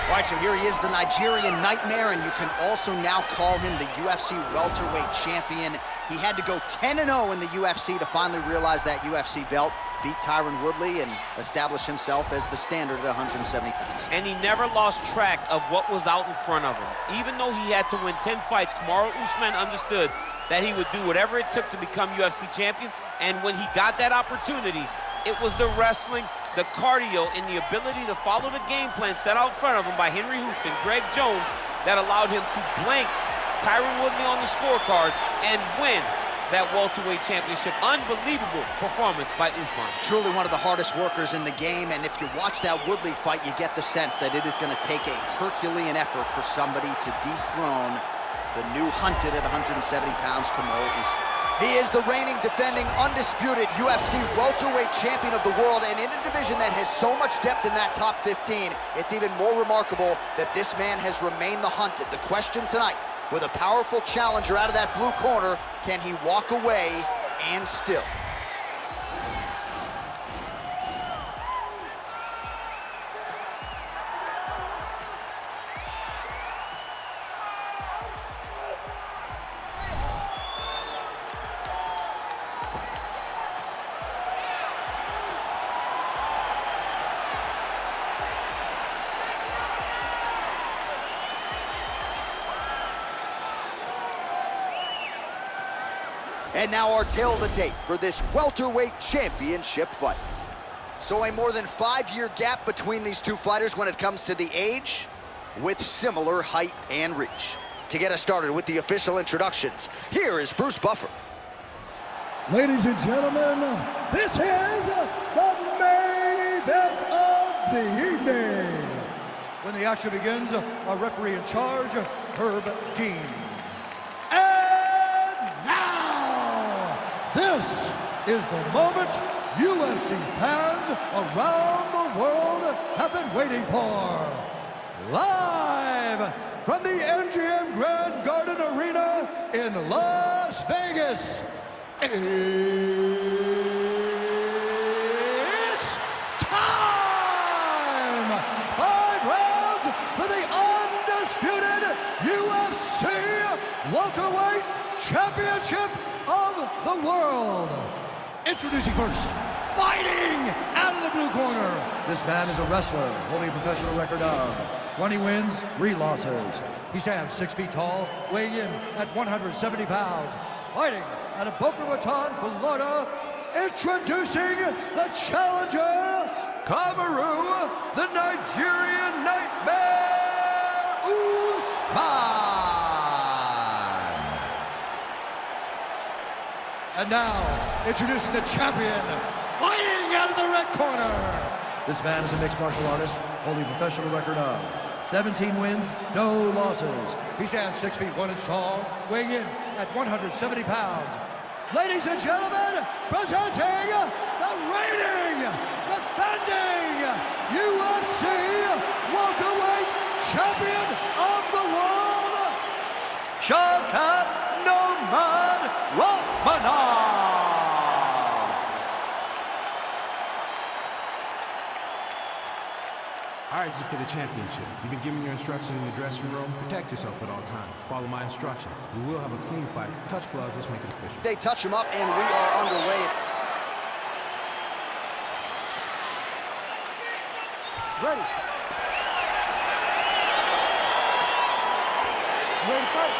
All right, so here he is, the Nigerian Nightmare, and you can also now call him the UFC welterweight champion. He had to go 10-0 in the UFC to finally realize that UFC belt, beat Tyron Woodley, and establish himself as the standard at 170 pounds. And he never lost track of what was out in front of him. Even though he had to win 10 fights, Kamaru Usman understood that he would do whatever it took to become UFC champion, and when he got that opportunity, it was the wrestling, the cardio, and the ability to follow the game plan set out in front of him by Henry Hooft and Greg Jones that allowed him to blank Tyron Woodley on the scorecards and win that welterweight championship. Unbelievable performance by Usman. Truly one of the hardest workers in the game, and if you watch that Woodley fight, you get the sense that it is going to take a Herculean effort for somebody to dethrone the new hunted at 170 pounds, Kamaru Usman. He is the reigning, defending, undisputed UFC welterweight champion of the world, and in a division that has so much depth in that top 15, it's even more remarkable that this man has remained the hunted. The question tonight, with a powerful challenger out of that blue corner, can he walk away and still? And now our tale of the tape for this welterweight championship fight. So a more than 5-year gap between these two fighters when it comes to the age, with similar height and reach. To get us started with the official introductions, here is Bruce Buffer. Ladies and gentlemen, this is the main event of the evening. When the action begins, our referee in charge, Herb Dean. This is the moment UFC fans around the world have been waiting for. Live from the MGM Grand Garden Arena in Las Vegas, it's time! 5 rounds for the undisputed UFC welterweight championship of the world. Introducing first, fighting out of the blue corner. This man is a wrestler holding a professional record of 20 wins, 3 losses. He stands 6 feet tall, weighing in at 170 pounds. Fighting out of Boca Raton, Florida. Introducing the challenger, Kamaru, the Nigerian Nightmare, Usman. And now, introducing the champion, fighting out of the red corner. This man is a mixed martial artist, holding a professional record of 17 wins, no losses. He stands 6 feet 1 inch tall, weighing in at 170 pounds. Ladies and gentlemen, presenting the reigning, defending UFC welterweight champion of the world, Shavkat Rakhmonov. All right, this is for the championship. You've been giving your instructions in the dressing room. Protect yourself at all times. Follow my instructions. We will have a clean fight. Touch gloves, let's make it official. They touch him up, and we are underway. Ready. Ready to fight.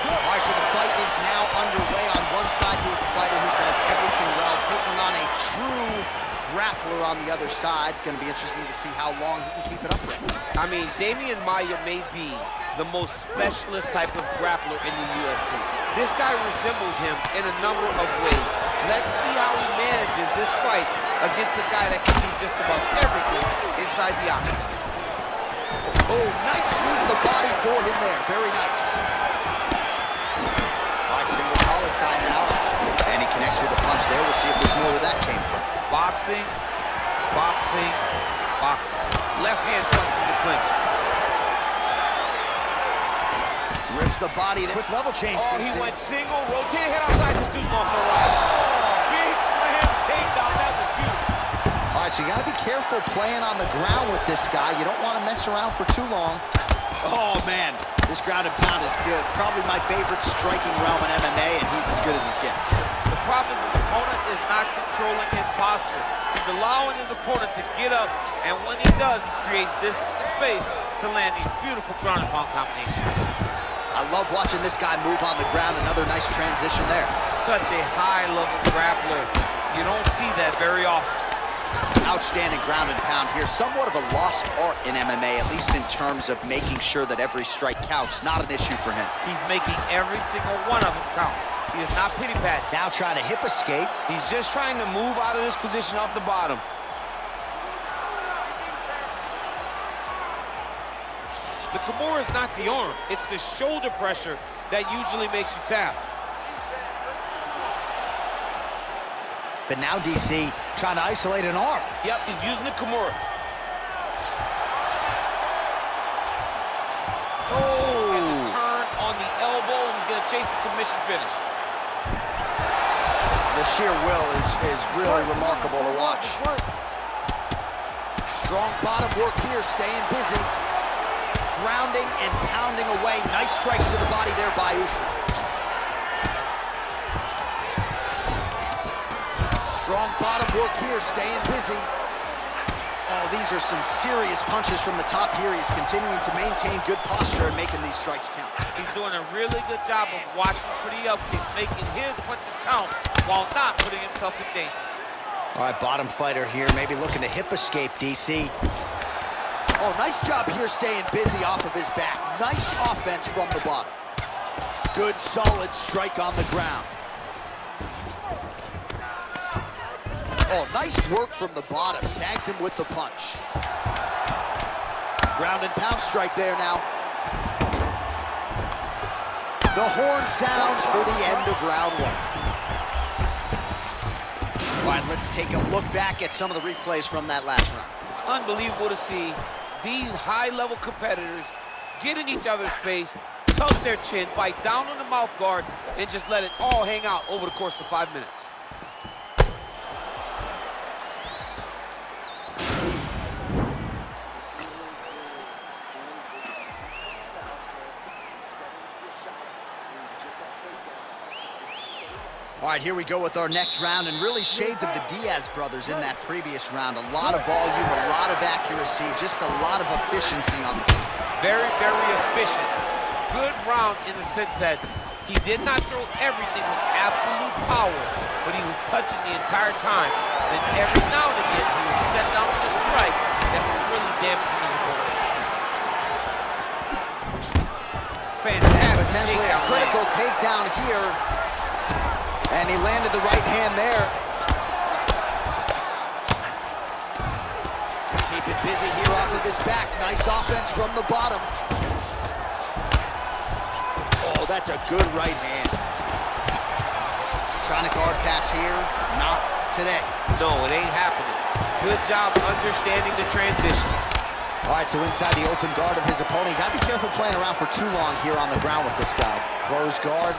All right, so the fight is now underway. On one side, you have a fighter who does everything well, taking on a true grappler on the other side. Going to be interesting to see how long he can keep it up with. I mean, Damian Maia may be the most specialist type of grappler in the UFC. This guy resembles him in a number of ways. Let's see how he manages this fight against a guy that can do just about everything inside the octagon. Oh, nice knee to the body for him there. Very nice. Single collar tie now, and he connects with a punch there. We'll see if there's more where that came from. Boxing, boxing, boxing. Left hand punch from the clinch. Rips the body. Quick level change. Oh, he went single, rotate head outside. This dude's going for a ride. Big slam takedown. That was beautiful. All right, right, so you got to be careful playing on the ground with this guy. You don't want to mess around for too long. Oh, man, this ground and pound is good. Probably my favorite striking realm in MMA, and he's as good as it gets. The problem is the opponent is not controlling his posture. He's allowing his opponent to get up, and when he does, he creates this space to land these beautiful ground and pound combinations. I love watching this guy move on the ground. Another nice transition there. Such a high-level grappler. You don't see that very often. Outstanding ground and pound here. Somewhat of a lost art in MMA, at least in terms of making sure that every strike counts. Not an issue for him. He's making every single one of them count. He is not pity-patting. Now trying to hip escape. He's just trying to move out of this position off the bottom. The Kimura is not the arm. It's the shoulder pressure that usually makes you tap. But now DC trying to isolate an arm. Yep, he's using the Kimura. Oh! And the turn on the elbow, and he's going to chase the submission finish. The sheer will is really remarkable to watch. Strong bottom work here, staying busy. Grounding and pounding away. Nice strikes to the body there by Usman. Strong bottom work here, staying busy. Oh, these are some serious punches from the top here. He's continuing to maintain good posture and making these strikes count. He's doing a really good job of watching for the upkick, making his punches count while not putting himself in danger. All right, bottom fighter here, maybe looking to hip escape, DC. Oh, nice job here staying busy off of his back. Nice offense from the bottom. Good, solid strike on the ground. Oh, nice work from the bottom. Tags him with the punch. Ground and pound strike there now. The horn sounds for the end of round one. All right, let's take a look back at some of the replays from that last round. Unbelievable to see these high-level competitors get in each other's face, tuck their chin, bite down on the mouth guard, and just let it all hang out over the course of 5 minutes. All right, here we go with our next round, and really shades of the Diaz brothers in that previous round. A lot of volume, a lot of accuracy, just a lot of efficiency on the field. Very, very efficient. Good round in the sense that he did not throw everything with absolute power, but he was touching the entire time. Then every now and again, he would set down with a strike that was really damaging his opponent. Fantastic. Potentially a critical takedown here. And he landed the right hand there. Keep it busy here off of his back. Nice offense from the bottom. Oh, that's a good right hand. Trying to guard pass here. Not today. No, it ain't happening. Good job understanding the transition. All right, so inside the open guard of his opponent. You got to be careful playing around for too long here on the ground with this guy. Close guard.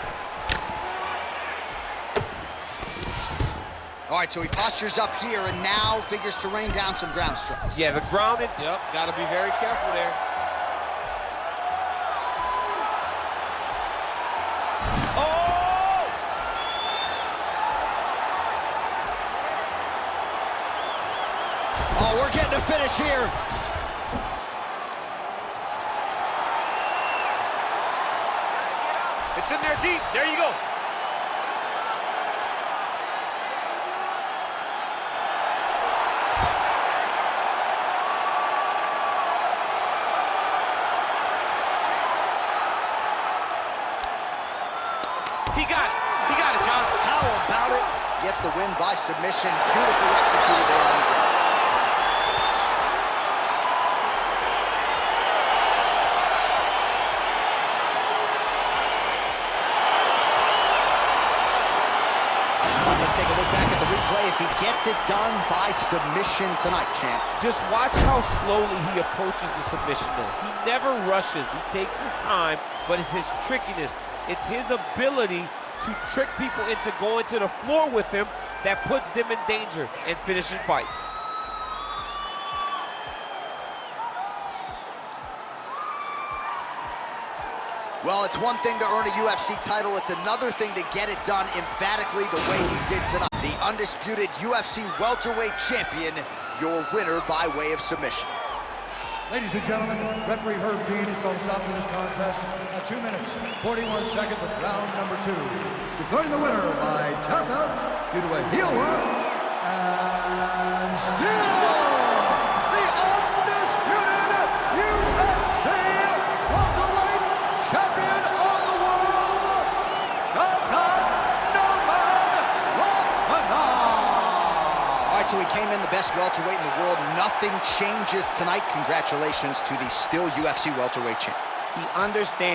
All right, so he postures up here and now figures to rain down some ground strikes. Yeah, the grounded, yep, got to be very careful there. Oh! Oh, we're getting a finish here. It's in there deep. There you go. He got it, John. How about it? Gets the win by submission. Beautifully executed there on the ground. Let's take a look back at the replay as he gets it done by submission tonight, champ. Just watch how slowly he approaches the submission, though. He never rushes. He takes his time, but it's his trickiness. It's his ability to trick people into going to the floor with him that puts them in danger and finishing fights. Well, it's one thing to earn a UFC title. It's another thing to get it done emphatically the way he did tonight. The undisputed UFC welterweight champion, your winner by way of submission. Ladies and gentlemen, referee Herb Dean is going to stop in this contest at 2 minutes, 41 seconds of round number 2. Declaring the winner by tap out due to a heel lock, and still the undisputed UFC welterweight champion of the world, Shavkat Rakhmonov. All right, so he came in the best welterweight in the world. Nothing changes tonight. Congratulations to the still UFC welterweight champ. He understands.